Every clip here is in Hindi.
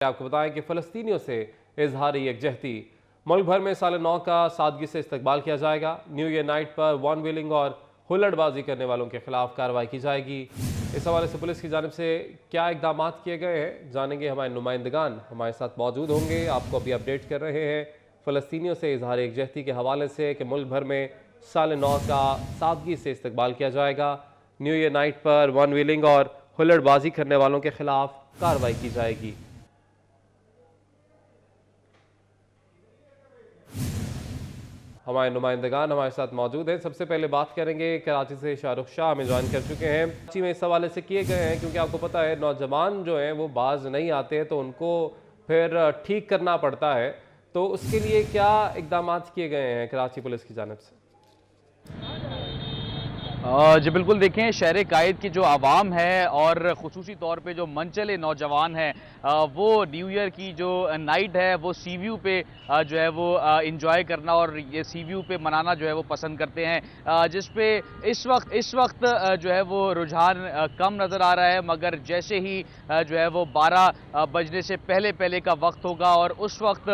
आपको बताएं कि फ़लस्तीनियों से इजहार यकजहती। मुल्क भर में साल नौ का सादगी से इस्तकबाल किया जाएगा। न्यू ईयर नाइट पर वन व्हीलिंग और हुल्लड़बाजी करने वालों के खिलाफ कार्रवाई की जाएगी। इस हवाले से पुलिस की जानिब से क्या इकदाम किए गए हैं जानेंगे। हमारे नुमाइंदगान हमारे साथ मौजूद होंगे, आपको अभी अपडेट कर रहे हैं फ़लस्तीनियों से इजहार यकजहती के हवाले से कि मुल्क भर में साल नौ का सादगी से इस्तकबाल किया जाएगा। न्यू ईयर नाइट पर वन व्हीलिंग और हुल्लड़बाजी करने वालों के खिलाफ कार्रवाई की जाएगी। हमारे नुमाइंदगान हमारे साथ मौजूद हैं। सबसे पहले बात करेंगे कराची से शाहरुख शाह हमें ज्वाइन कर चुके हैं। कराची में इस हवाले से किए गए हैं क्योंकि आपको पता है नौजवान जो हैं वो बाज नहीं आते हैं तो उनको फिर ठीक करना पड़ता है, तो उसके लिए क्या इकदाम किए गए हैं कराची पुलिस की जानिब से? जी बिल्कुल, देखें शहर कायद की जो आवाम है और ख़ुसूसी तौर पे जो मनचले नौजवान हैं वो न्यू ईयर की जो नाइट है वो सी व्यू पे जो है वो इंजॉय करना और ये सी व्यू पे मनाना जो है वो पसंद करते हैं, जिस पे इस वक्त जो है वो रुझान कम नज़र आ रहा है। मगर जैसे ही जो है वो 12 बजने से पहले का वक्त होगा और उस वक्त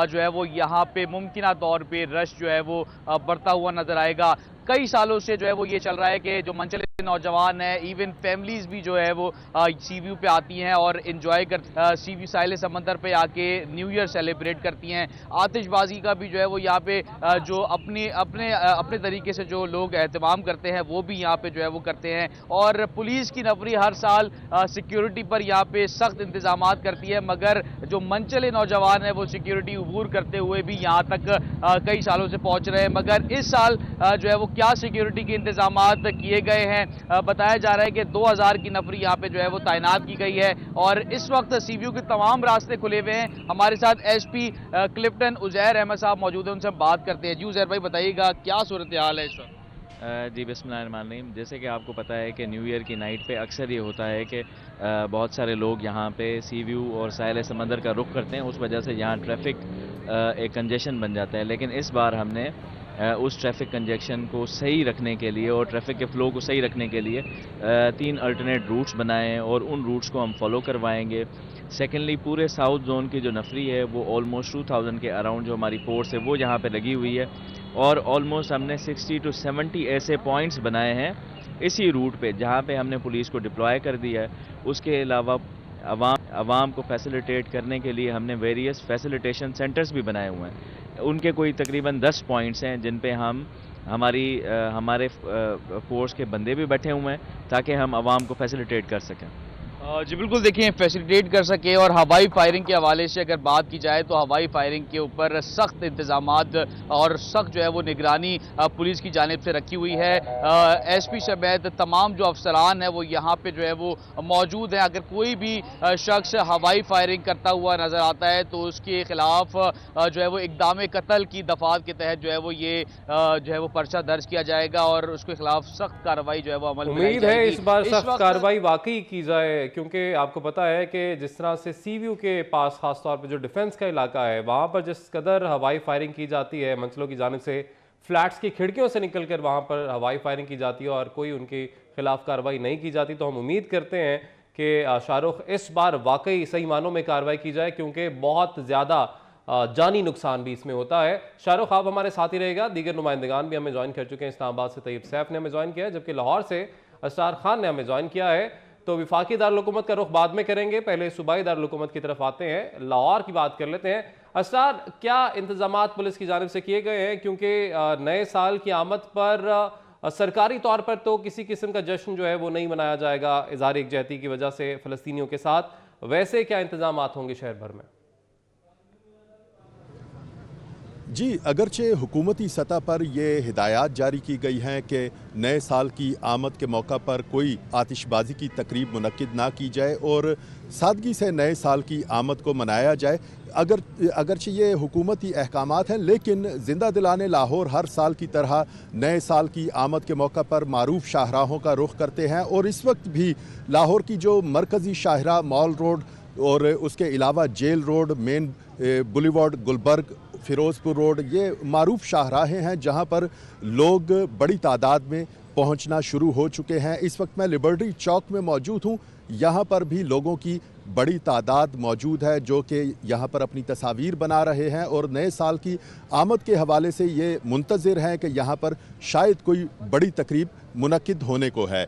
जो है वो यहाँ पे मुमकिना तौर पे रश जो है वो बढ़ता हुआ नज़र आएगा। कई सालों से जो है वो ये चल रहा है कि जो मनचले नौजवान हैं, इवन फैमिलीज भी जो है वो सी व्यू पे आती हैं और इंजॉय कर सी व्यू साहिल समंदर पे आके न्यू ईयर सेलिब्रेट करती हैं। आतिशबाजी का भी जो है वो यहाँ पे जो अपने तरीके से जो लोग एहतमाम करते हैं वो भी यहाँ पे जो है वो करते हैं। और पुलिस की नफरी हर साल सिक्योरिटी पर यहाँ पे सख्त इंतजाम करती है, मगर जो मनचले नौजवान हैं वो सिक्योरिटी अबूर करते हुए भी यहाँ तक कई सालों से पहुँच रहे हैं। मगर इस साल जो है वो क्या सिक्योरिटी के इंतजाम किए गए हैं, बताया जा रहा है कि 2000 की नफरी यहाँ पे जो है वो तैनात की गई है और इस वक्त सी व्यू के तमाम रास्ते खुले हुए हैं। हमारे साथ एसपी क्लिफ्टन उजैर अहमद साहब मौजूद हैं, उनसे बात करते हैं। जी उजैर भाई, बताइएगा क्या सूरत हाल है इस वक्त? जी बिस्मिल्लाहिर्रहमानिर्रहीम। जैसे कि आपको पता है कि न्यू ईयर की नाइट पे अक्सर ये होता है कि बहुत सारे लोग यहाँ पे सी व्यू और साहिल समंदर का रुख करते हैं, उस वजह से यहाँ ट्रैफिक एक कंजेशन बन जाता है। लेकिन इस बार हमने उस ट्रैफिक कंजेक्शन को सही रखने के लिए और ट्रैफिक के फ़्लो को सही रखने के लिए 3 अल्टरनेट रूट्स बनाए हैं और उन रूट्स को हम फॉलो करवाएंगे। सेकेंडली, पूरे साउथ जोन की जो नफरी है वो ऑलमोस्ट 2000 के अराउंड जो हमारी फोर्स है वो यहाँ पे लगी हुई है और ऑलमोस्ट हमने 60 to 70 ऐसे पॉइंट्स बनाए हैं इसी रूट पे जहाँ पे हमने पुलिस को डिप्लॉय कर दिया है। उसके अलावा आवाम को फैसिलिटेट करने के लिए हमने वेरियस फैसिलिटेशन सेंटर्स भी बनाए हुए हैं। उनके कोई तकरीबन 10 पॉइंट्स हैं जिन पे हमारे फोर्स के बंदे भी बैठे हुए हैं ताकि हम आवाम को फैसिलिटेट कर सकें। जी बिल्कुल, देखिए फैसिलिटेट कर सके। और हवाई फायरिंग के हवाले से अगर बात की जाए तो हवाई फायरिंग के ऊपर सख्त इंतजामात और सख्त जो है वो निगरानी पुलिस की जानिब से रखी हुई है। एसपी समेत तमाम जो अफसरान हैं वो यहाँ पे जो है वो मौजूद हैं। अगर कोई भी शख्स हवाई फायरिंग करता हुआ नज़र आता है तो उसके खिलाफ जो है वो इक़दाम कत्ल की दफात के तहत जो है वो ये जो है वो पर्चा दर्ज किया जाएगा और उसके खिलाफ सख्त कार्रवाई जो है वो अमल में लाई उम्मीद है जाएगी। इस बार सख्त कार्रवाई वाकई की जाए, क्योंकि आपको पता है कि जिस तरह से सी व्यू के पास खासतौर पर जो डिफेंस का इलाका है वहाँ पर जिस कदर हवाई फायरिंग की जाती है मंचलों की जानिब से, फ्लैट्स की खिड़कियों से निकलकर वहाँ पर हवाई फायरिंग की जाती है और कोई उनके खिलाफ कार्रवाई नहीं की जाती, तो हम उम्मीद करते हैं कि शाहरुख इस बार वाकई सही मानों में कार्रवाई की जाए, क्योंकि बहुत ज़्यादा जानी नुकसान भी इसमें होता है। शाहरुख, आप हमारे साथ ही रहेगा। दीगर नुमाइंदगान भी हमें ज्वाइन कर चुके हैं। इस्लामाबाद से तैयब सैफ ने हमें ज्वाइन किया है, जबकि लाहौर से असरार खान ने हमें ज्वाइन किया है। तो विफाकी दारुल-हुकूमत का रुख बाद में करेंगे, पहले सूबाई दारुल-हुकूमत की तरफ आते हैं। लाहौर की बात कर लेते हैं। असरार, क्या इंतजामात पुलिस की जानिब से किए गए हैं, क्योंकि नए साल की आमद पर सरकारी तौर पर तो किसी किस्म का जश्न जो है वो नहीं मनाया जाएगा इज़हार यकजहती की वजह से फ़लस्तीनियों के साथ, वैसे क्या इंतजामात होंगे शहर भर में? जी, अगरचे हुकूमती सतह पर ये हिदायत जारी की गई हैं कि नए साल की आमद के मौका पर कोई आतिशबाजी की तकरीब मुनक्किद ना की जाए और सादगी से नए साल की आमद को मनाया जाए। अगरचे ये हुकूमती अहकामात हैं, लेकिन ज़िंदा दिलाने लाहौर हर साल की तरह नए साल की आमद के मौका पर मारूफ शाहराहों का रुख करते हैं और इस वक्त भी लाहौर की जो मरकज़ी शाहरा मॉल रोड और उसके अलावा jail road, main boulevard, Gulberg, Ferozepur road, ये मारूफ शाहराहें हैं जहां पर लोग बड़ी तादाद में पहुंचना शुरू हो चुके हैं। इस वक्त मैं लिबर्टी चौक में मौजूद हूं। यहाँ पर भी लोगों की बड़ी तादाद मौजूद है जो कि यहाँ पर अपनी तस्वीर बना रहे हैं और नए साल की आमद के हवाले से ये मुंतज़िर हैं कि यहाँ पर शायद कोई बड़ी तकरीब मुनक्किद होने को है।